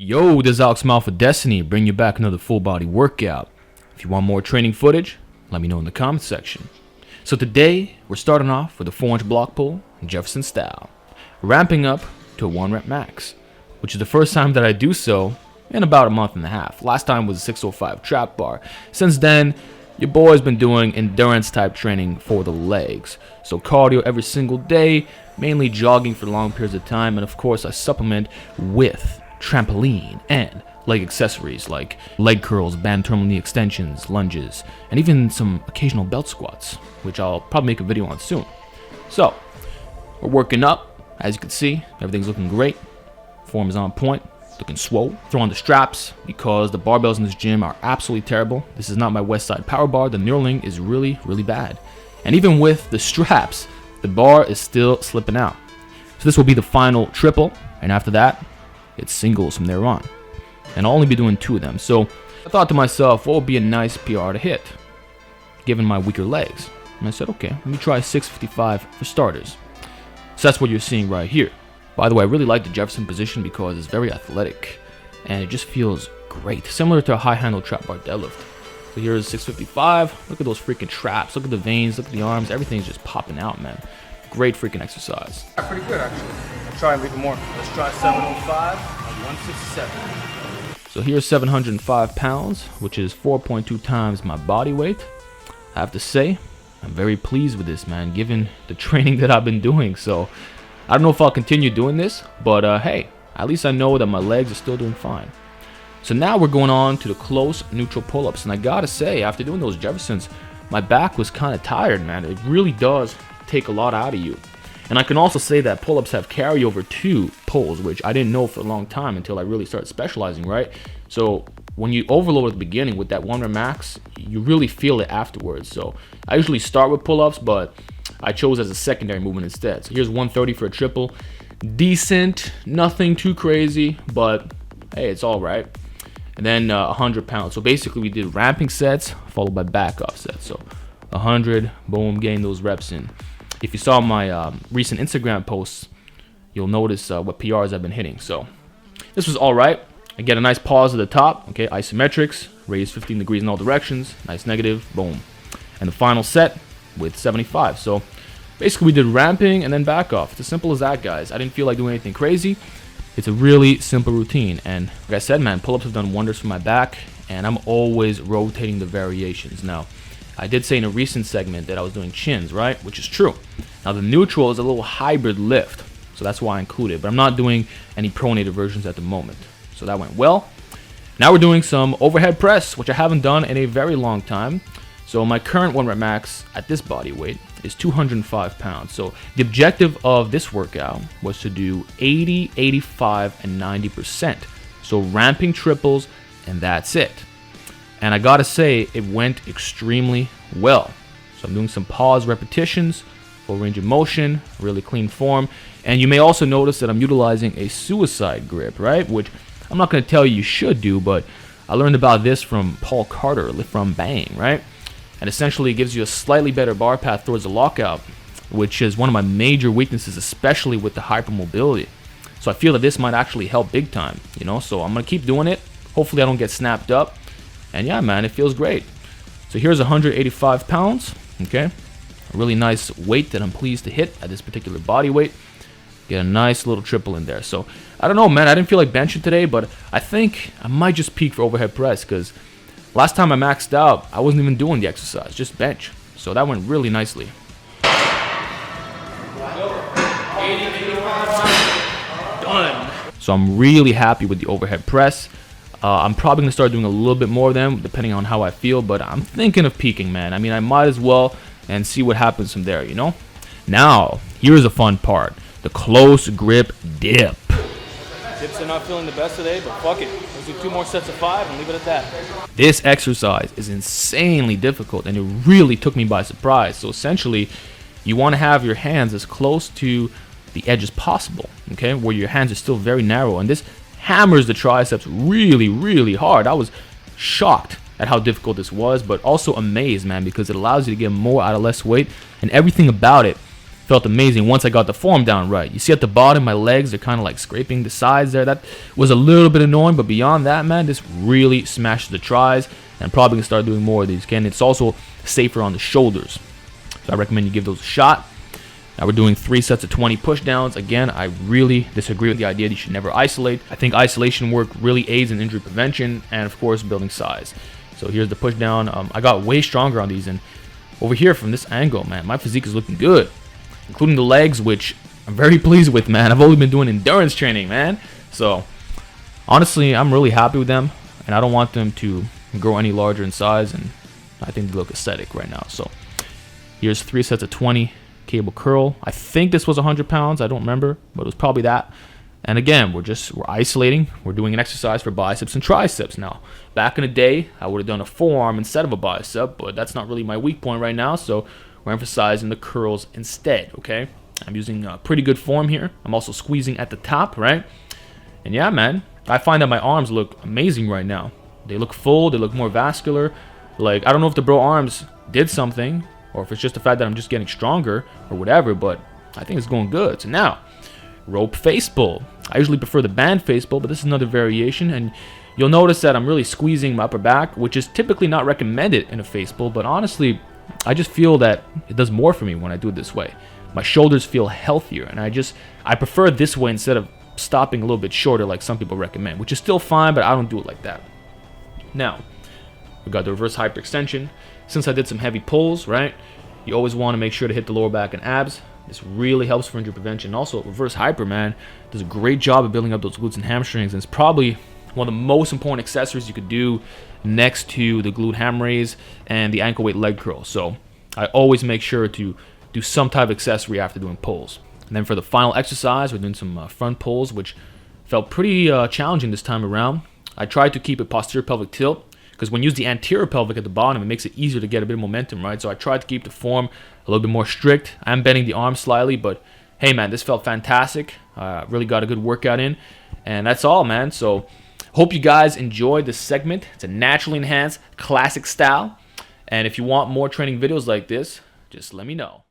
Yo, this is Alex Smile for Destiny, bringing you back another full body workout. If you want more training footage, let me know in the comment section. So today, we're starting off with a 4-inch block pull, Jefferson style, ramping up to a 1 rep max, which is the first time that I do so in about a month and a half. Last time was a 605 trap bar. Since then, your boy's been doing endurance type training for the legs. So cardio every single day, mainly jogging for long periods of time, and of course I supplement with trampoline and leg accessories like leg curls, band terminal knee extensions, lunges, and even some occasional belt squats, which I'll probably make a video on soon. So, we're working up. As you can see, everything's looking great. Form is on point, looking swole. Throw on the straps because the barbells in this gym are absolutely terrible. This is not my West Side power bar. The knurling is really, really bad. And even with the straps, the bar is still slipping out. So this will be the final triple, and after that, it's singles from there on. And I'll only be doing 2 of them. So I thought to myself, what would be a nice PR to hit, given my weaker legs? And I said, okay, let me try 655 for starters. So that's what you're seeing right here. By the way, I really like the Jefferson position because it's very athletic and it just feels great, similar to a high handle trap bar deadlift. So here's 655. Look at those freaking traps. Look at the veins. Look at the arms. Everything's just popping out, man. Great freaking exercise. Pretty good, actually. I'll try and leave it more. Let's try 705 and 167. So here's 705 pounds, which is 4.2 times my body weight. I have to say, I'm very pleased with this, man, given the training that I've been doing. So I don't know if I'll continue doing this, but hey, at least I know that my legs are still doing fine. So now we're going on to the close neutral pull-ups. And I gotta say, after doing those Jeffersons, my back was kind of tired, man. It really does take a lot out of you. And I can also say that pull-ups have carryover to pulls, which I didn't know for a long time until I really started specializing, right? So when you overload at the beginning with that 1 rep max, you really feel it afterwards. So I usually start with pull-ups, but I chose as a secondary movement instead. So here's 130 for a triple. Decent, nothing too crazy, but hey, it's all right. And then 100 pounds. So basically we did ramping sets followed by back off sets. So 100, boom, getting those reps in. If you saw my recent Instagram posts, you'll notice what PRs I've been hitting. So this was all right. I get a nice pause at the top. Okay, isometrics, raise 15 degrees in all directions. Nice negative, boom. And the final set with 75. So basically we did ramping and then back off. It's as simple as that, guys. I didn't feel like doing anything crazy. It's a really simple routine. And like I said, man, pull-ups have done wonders for my back. And I'm always rotating the variations. Now, I did say in a recent segment that I was doing chins, right? Which is true. Now, the neutral is a little hybrid lift. So that's why I included it. But I'm not doing any pronated versions at the moment. So that went well. Now we're doing some overhead press, which I haven't done in a very long time. So my current 1 rep max at this body weight is 205 pounds. So the objective of this workout was to do 80, 85, and 90%. So ramping triples, and that's it. And I gotta say, it went extremely well. So I'm doing some pause repetitions, full range of motion, really clean form. And you may also notice that I'm utilizing a suicide grip, right? Which I'm not gonna tell you should do, but I learned about this from Paul Carter, Lift From Bang, right? And essentially it gives you a slightly better bar path towards the lockout, which is one of my major weaknesses, especially with the hypermobility. So I feel that this might actually help big time, you know? So I'm gonna keep doing it. Hopefully I don't get snapped up. And yeah, man, it feels great. So here's 185 pounds, okay? A really nice weight that I'm pleased to hit at this particular body weight. Get a nice little triple in there. So I don't know, man, I didn't feel like benching today, but I think I might just peak for overhead press because last time I maxed out, I wasn't even doing the exercise, just bench. So that went really nicely. Done. So I'm really happy with the overhead press. I'm probably gonna start doing a little bit more of them depending on how I feel, but I'm thinking of peaking, man. I mean, I might as well and see what happens from there, you know? Now, here's the fun part. The close grip dip. Dips are not feeling the best today, but fuck it. Let's do 2 more sets of 5 and leave it at that. This exercise is insanely difficult and it really took me by surprise. So essentially, you want to have your hands as close to the edge as possible, okay? Where your hands are still very narrow. And this hammers the triceps really, really hard. I was shocked at how difficult this was, but also amazed, man, because it allows you to get more out of less weight. And everything about it felt amazing once I got the form down right. You see at the bottom, my legs, they're kind of like scraping the sides there. That was a little bit annoying, but beyond that, man, this really smashes the tris. And I'm probably going to start doing more of these, again. It's also safer on the shoulders. So I recommend you give those a shot. Now we're doing 3 sets of 20 push downs. Again, I really disagree with the idea that you should never isolate. I think isolation work really aids in injury prevention and, of course, building size. So here's the push down. I got way stronger on these, and over here from this angle, man, my physique is looking good, including the legs, which I'm very pleased with, man. I've only been doing endurance training, man. So honestly, I'm really happy with them, and I don't want them to grow any larger in size, and I think they look aesthetic right now. So here's 3 sets of 20 cable curl. I think this was 100 pounds. I don't remember, but it was probably that. And again, we're isolating. We're doing an exercise for biceps and triceps. Now, back in the day, I would have done a forearm instead of a bicep, but that's not really my weak point right now, so we're emphasizing the curls instead, okay? I'm using a pretty good form here. I'm also squeezing at the top, right? And yeah, man, I find that my arms look amazing right now. They look full. They look more vascular. Like, I don't know if the bro arms did something, or if it's just the fact that I'm just getting stronger or whatever, but I think it's going good. So now, rope face pull. I usually prefer the band face pull, but this is another variation, and you'll notice that I'm really squeezing my upper back, which is typically not recommended in a face pull, but honestly, I just feel that it does more for me when I do it this way. My shoulders feel healthier, and I prefer this way instead of stopping a little bit shorter like some people recommend, which is still fine, but I don't do it like that. Now, we got the reverse hyperextension. Since I did some heavy pulls, right, you always want to make sure to hit the lower back and abs. This really helps for injury prevention. Also, reverse hyper, man, does a great job of building up those glutes and hamstrings, and it's probably one of the most important accessories you could do next to the glute ham raise and the ankle weight leg curl. So I always make sure to do some type of accessory after doing pulls. And then for the final exercise, we're doing some front pulls, which felt pretty challenging this time around. I tried to keep a posterior pelvic tilt, because when you use the anterior pelvic at the bottom, it makes it easier to get a bit of momentum, right? So I tried to keep the form a little bit more strict. I'm bending the arm slightly, but hey, man, this felt fantastic. Really got a good workout in, and that's all, man. So hope you guys enjoyed this segment. It's a naturally enhanced classic style, and if you want more training videos like this, just let me know.